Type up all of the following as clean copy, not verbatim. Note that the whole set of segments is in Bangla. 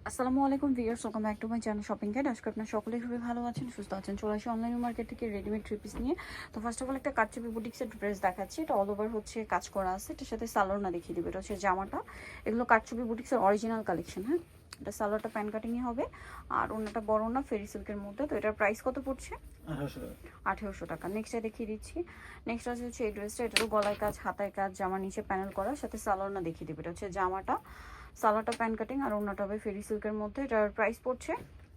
আসসালামু আলাইকুম viewers, welcome back to my channel shopping guide. আজকে আপনারা সকলেই খুবই ভালো আছেন, সুস্থ আছেন। চলে আসি অনলাইন মার্কেট থেকে রেডিমেড থ্রি পিস নিয়ে। তো ফার্স্ট অফ অল একটা কাটচুপি বুটিক্সের ড্রেস দেখাচ্ছি। এটা অল ওভার হচ্ছে কাজ করা আছে, এটার সাথে সালোয়ার না দেখিয়ে দিবে। এটা হচ্ছে জামাটা, এগুলো কাটচুপি বুটিক্সের অরিজিনাল কালেকশন। হ্যাঁ, এটা সালোয়ারটা প্যান কাটিংয়ে হবে আর ওনাটা বড় না ফেরি সিল্কের মধ্যে। তো এটার প্রাইস কত পড়ছে? 1800 টাকা। নেক্সটটা দেখিয়ে দিচ্ছি। নেক্সট হচ্ছে এই ড্রেসটা, এটারও গলায় কাজ, হাতায় কাজ, জামার নিচে প্যানেল করা, সাথে সালোয়ার না দেখিয়ে দিবে। এটা হচ্ছে জামাটা, সালোয়ারটা প্যান কাটিং আর ওনাটা হবে ফেরি সিল্কের মধ্যে। এটার প্রাইস পড়ছে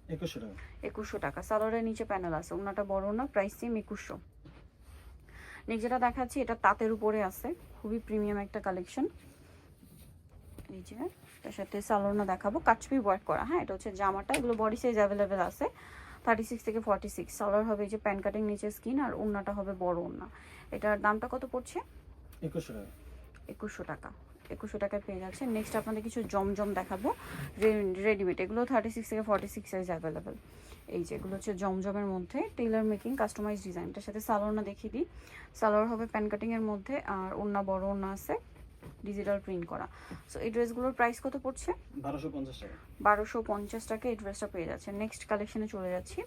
2100 টাকা। 2100 টাকা। সালোয়ারের নিচে প্যানেল আছে, ওনাটা বড় না, প্রাইস সেম 2100। নেক্সট যেটা দেখাচ্ছি, এটা তাঁতের উপরে আছে, খুবই প্রিমিয়াম একটা কালেকশন। এই যে তার সাথে সালোয়ার না দেখাবো, কাটচুপি ওয়ার্ক করা। হ্যাঁ, এটা হচ্ছে জামাটা, এগুলো বডি সাইজ অ্যাভেলেবেল আছে 36 থেকে 46। সালোয়ার হবে এই যে প্যান কাটিং, নিচে স্কিন, আর ওনাটা হবে বড় ওনা। এটার দামটা কত পড়ছে? 2100 টাকা। 2100 টাকা। 2100 টাকায় পেয়ে যাচ্ছে। নেক্সট আপনাদের কিছু জমজম দেখাবো রেডিমেড, এগুলো 36 থেকে 46 সাইজ অ্যাভেলেবেল। এই যে এগুলো হচ্ছে জমজমের মধ্যে টেইলার মেকিং কাস্টমাইজ ডিজাইনটার সাথে সালোয়ার না দেখিয়ে দিই। সালোয়ার হবে প্যান কাটিংয়ের মধ্যে আর ওনা বড় ওনা আছে, ডিজিটাল প্রিন্ট করা। সো এই ড্রেসগুলোর প্রাইস কত পড়ছে? 1250 টাকা। 1250 টাকা এই ড্রেসটা পেয়ে যাচ্ছে। নেক্সট কালেকশনে চলে যাচ্ছি।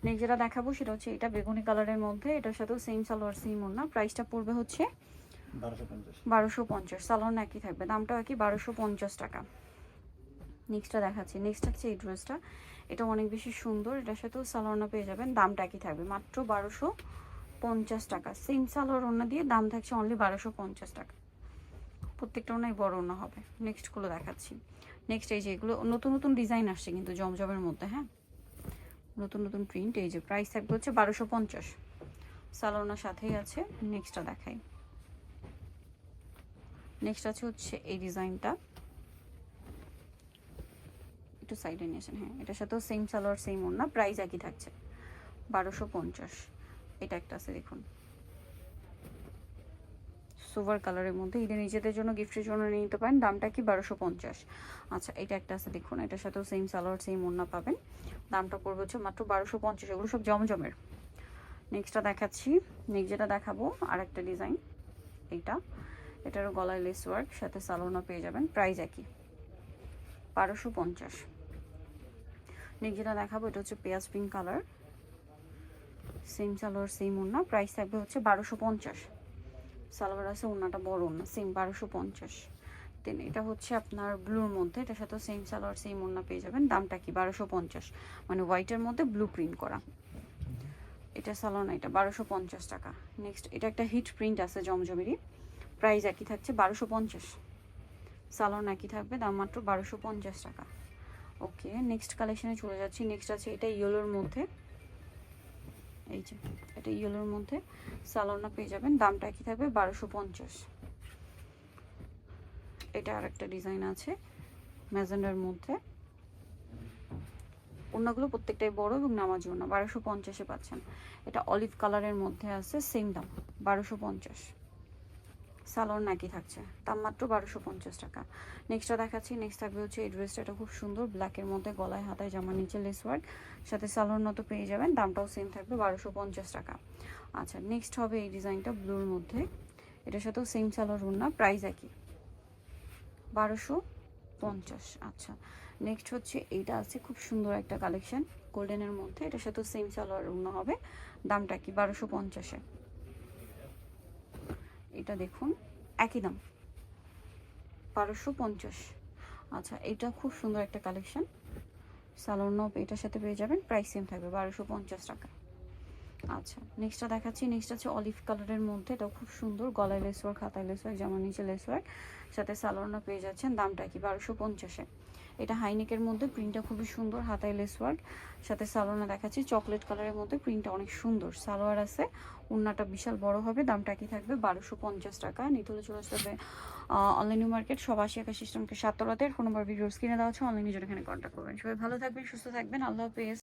নেক্সট যেটা দেখাবো সেটা হচ্ছে এটা বেগুনি কালারের মধ্যে, এটার সাথেও সেম সালোয়ার সেম ওনা। প্রাইসটা পড়বে হচ্ছে 1250। সালোয়ার একই থাকবে, দামটাও একই, 1250 টাকা। নেক্সটটা দেখাচ্ছি। নেক্সট হচ্ছে এই ড্রেসটা, এটা অনেক বেশি সুন্দর, এটার সাথেও সালোয়ার না পেয়ে যাবেন, দামটা একই থাকবে, মাত্র 1250 টাকা। সেম সালোয়ার ওনা দিয়ে দাম থাকছে অনলি 1250 টাকা। প্রত্যেকটা ওনাই বড় ওনা হবে। নেক্সটগুলো দেখাচ্ছি। নেক্সট এই যে এগুলো নতুন নতুন ডিজাইন আসছে কিন্তু জমজমের মধ্যে। হ্যাঁ, নতুন নতুন প্রিন্ট। এই যে প্রাইস থাকবে হচ্ছে 1250, সালোয়ার সাথেই আছে। নেক্সটটা দেখাই। নেক্সট আছে হচ্ছে এই ডিজাইনটা, একটু সাইডে নিয়ে আসেন। হ্যাঁ, এটার সাথেও সেম সালোয়ার সেম ওড়না, প্রাইস একই থাকছে 1250। এটা একটা আছে দেখুন, সিলভার কালারের মধ্যে, ঈদের নিজেদের জন্য গিফটের জন্য নিয়ে নিতে পারেন, দামটা কি 1250। আচ্ছা, এটা একটা আছে দেখুন, এটার সাথেও সেম সালোয়ার সেম ওড়না পাবেন, দামটা পড়বে হচ্ছে মাত্র 1250। এগুলো সব জমজমের। নেক্সটটা দেখাচ্ছি। নেক্সট যেটা দেখাবো আর একটা ডিজাইন, এইটা, এটারও গলায় লেস ওয়ার্ক, সাথে সালোয়ার পেয়ে যাবেন, প্রাইস একই 1250। নেক্সট যেটা দেখাবো এটা হচ্ছে পেঁয়াজ pink colour, same salwar same ওড়না, প্রাইস থাকবে হচ্ছে 1250। সালোয়ার আছে, ওড়নাটা বড় ওড়না, সেম 1250। দেন এটা হচ্ছে আপনার ব্লুর মধ্যে, এটার সাথে সেম সালোয়ার সেম ওড়না পেয়ে যাবেন, দামটা কি 1250, মানে হোয়াইটের মধ্যে ব্লু প্রিন্ট করা। এটা সালোয়ার না, এটা 1250 টাকা। নেক্সট এটা একটা হিট প্রিন্ট আছে জমজমেরই, প্রাইস একই থাকছে 1250। সালোয়ার একই থাকবে, দাম মাত্র 1250 টাকা। ওকে, নেক্সট কালেকশনে চলে যাচ্ছি। নেক্সট আছে এটা ইয়েলোর মধ্যে, এই যে এটা ইয়েলোর মধ্যে, সালোয়ার পেয়ে যাবেন, দামটা একই থাকবে 1250। এটা আর একটা ডিজাইন আছে ম্যাজেন্ডার মধ্যে, ওড়নাগুলো প্রত্যেকটাই বড় এবং নামাজি ওড়না, 1250-এ পাচ্ছেন। এটা অলিভ কালারের মধ্যে আছে, সেম দাম 1250। সালোয়ার নাকি থাকছে, দাম মাত্র 1250 টাকা। নেক্সটটা দেখাচ্ছি। নেক্সট থাকবে হচ্ছে এই ড্রেসটা, এটা খুব সুন্দর, ব্ল্যাকের মধ্যে, গলায় হাতায় জামার নিচে লেস ওয়ার্ক, সাথে সালোয়ার মতো পেয়ে যাবেন, দামটাও সেম থাকবে 1250 টাকা। আচ্ছা, নেক্সট হবে এই ডিজাইনটা ব্লুর মধ্যে, এটার সাথেও সেম সালোয়ার ওড়না, প্রাইস একই 1250। আচ্ছা, নেক্সট হচ্ছে এইটা আছে, খুব সুন্দর একটা কালেকশন গোল্ডেনের মধ্যে, এটার সাথেও সেম সালোয়ার ওড়না হবে, দামটা কি 1250-এ। এটা দেখুন একই দাম 1250। আচ্ছা, এটা খুব সুন্দর একটা কালেকশন, সালোয়ার নব এটার সাথে পেয়ে যাবেন, প্রাইস সেম থাকবে 1250 টাকা। আচ্ছা, নেক্সটটা দেখাচ্ছি। নেক্সট আছে অলিভ কালারের মধ্যে, এটাও খুব সুন্দর, গলায় লেস ওয়ার্ক, হাতায় লেস ওয়ার্ক, জামার নিচে লেস ওয়ার্ক, সাথে সালোয়ার পেয়ে যাচ্ছেন, দামটা কি 1250-এ। এটা হাইনেকের মধ্যে, প্রিন্টটা খুবই সুন্দর, হাতায় লেস ওয়ার্ক, সাথে সালোয়ার দেখাচ্ছি চকলেট কালারের মধ্যে, প্রিন্টটা অনেক সুন্দর, সালোয়ার আছে, ওড়নাটা বিশাল বড় হবে, দামটা কি থাকবে 1250 টাকা। নিতে হলে চলে আসতে হবে অনলাইন নিউ মার্কেট, সব 80 সিস্টেমকে 7 তলাতে। ফোন নাম্বার ভিডিওস কিনে দেওয়া হচ্ছে, অনলাইনে জন্য এখানে কন্ট্যাক্ট করবেন। সবাই ভালো থাকবেন, সুস্থ থাকবেন, আল্লাহ হাফেজ।